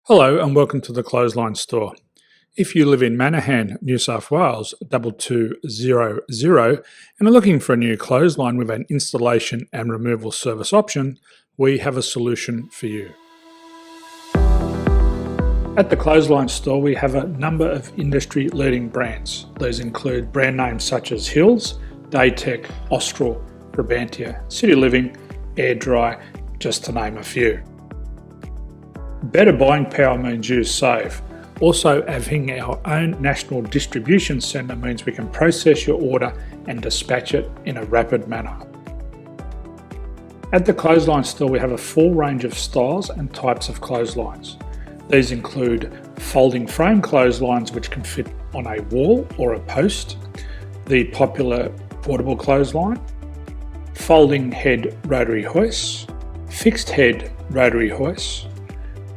Hello and welcome to the Clothesline Store. If you live in Manahan, New South Wales 2200 and are looking for a new clothesline with an installation and removal service option, we have a solution for you. At the Clothesline Store we have a number of industry leading brands. These include brand names such as Hills, Daytech, Austral, Brabantia, City Living, Air Dry, just to name a few. Better buying power means you save. Also, having our own national distribution centre means we can process your order and dispatch it in a rapid manner. At the Clothesline Store we have a full range of styles and types of clotheslines. These include folding frame clotheslines which can fit on a wall or a post, the popular portable clothesline, folding head rotary hoists, fixed head rotary hoists,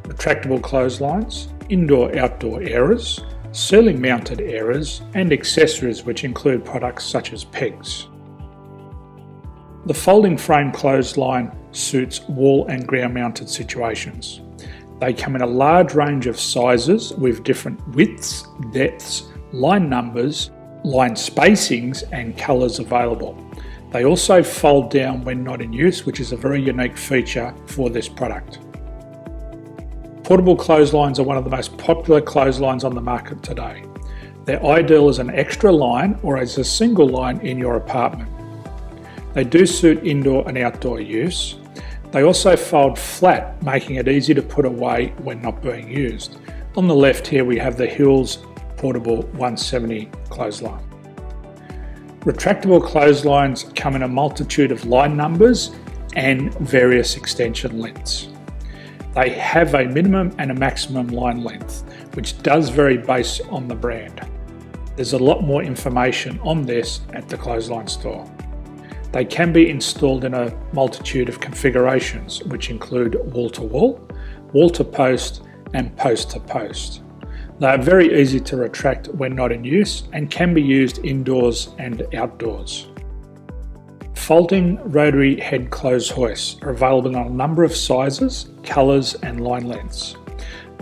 retractable clotheslines, indoor-outdoor airers, ceiling mounted airers and accessories which include products such as pegs. The folding frame clothesline suits wall and ground mounted situations. They come in a large range of sizes with different widths, depths, line numbers, line spacings and colours available. They also fold down when not in use, which is a very unique feature for this product. Portable clotheslines are one of the most popular clotheslines on the market today. They're ideal as an extra line or as a single line in your apartment. They do suit indoor and outdoor use. They also fold flat, making it easy to put away when not being used. On the left here we have the Hills Portable 170 clothesline. Retractable clotheslines come in a multitude of line numbers and various extension lengths. They have a minimum and a maximum line length, which does vary based on the brand. There's a lot more information on this at the Clothesline Store. They can be installed in a multitude of configurations, which include wall-to-wall, wall-to-post and post-to-post. They are very easy to retract when not in use and can be used indoors and outdoors. Folding rotary head clothes hoists are available in a number of sizes, colours and line lengths.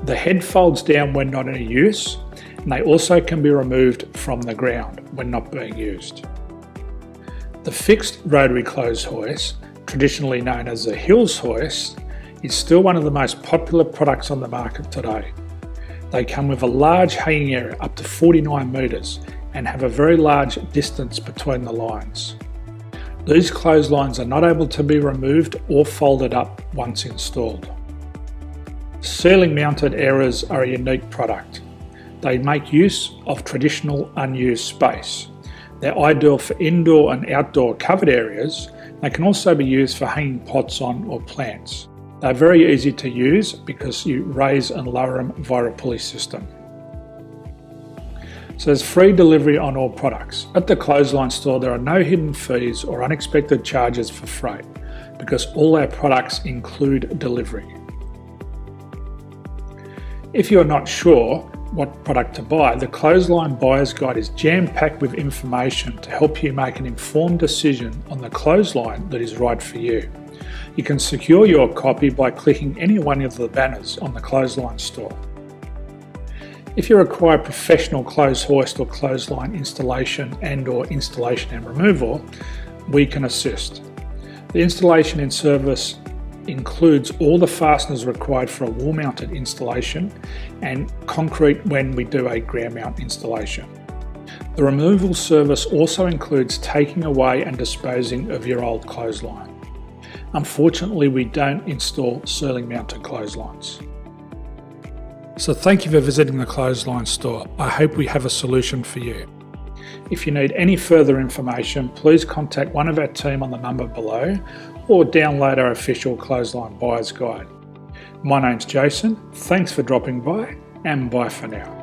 The head folds down when not in use, and they also can be removed from the ground when not being used. The fixed rotary clothes hoist, traditionally known as the Hills hoist, is still one of the most popular products on the market today. They come with a large hanging area up to 49 metres and have a very large distance between the lines. These clotheslines are not able to be removed or folded up once installed. Ceiling mounted airers are a unique product. They make use of traditional unused space. They're ideal for indoor and outdoor covered areas. They can also be used for hanging pots on or plants. They're very easy to use because you raise and lower them via a pulley system. So there's free delivery on all products. At the Clothesline Store there are no hidden fees or unexpected charges for freight because all our products include delivery. If you're not sure what product to buy, the Clothesline Buyer's Guide is jam-packed with information to help you make an informed decision on the clothesline that is right for you. You can secure your copy by clicking any one of the banners on the Clothesline Store. If you require professional clothes hoist or clothesline installation and removal, we can assist. The installation and service includes all the fasteners required for a wall mounted installation and concrete when we do a ground mount installation. The removal service also includes taking away and disposing of your old clothesline. Unfortunately, we don't install ceiling mounted clotheslines. So thank you for visiting the Clothesline Store. I hope we have a solution for you. If you need any further information, please contact one of our team on the number below or download our official Clothesline Buyer's Guide. My name's Jason, thanks for dropping by and bye for now.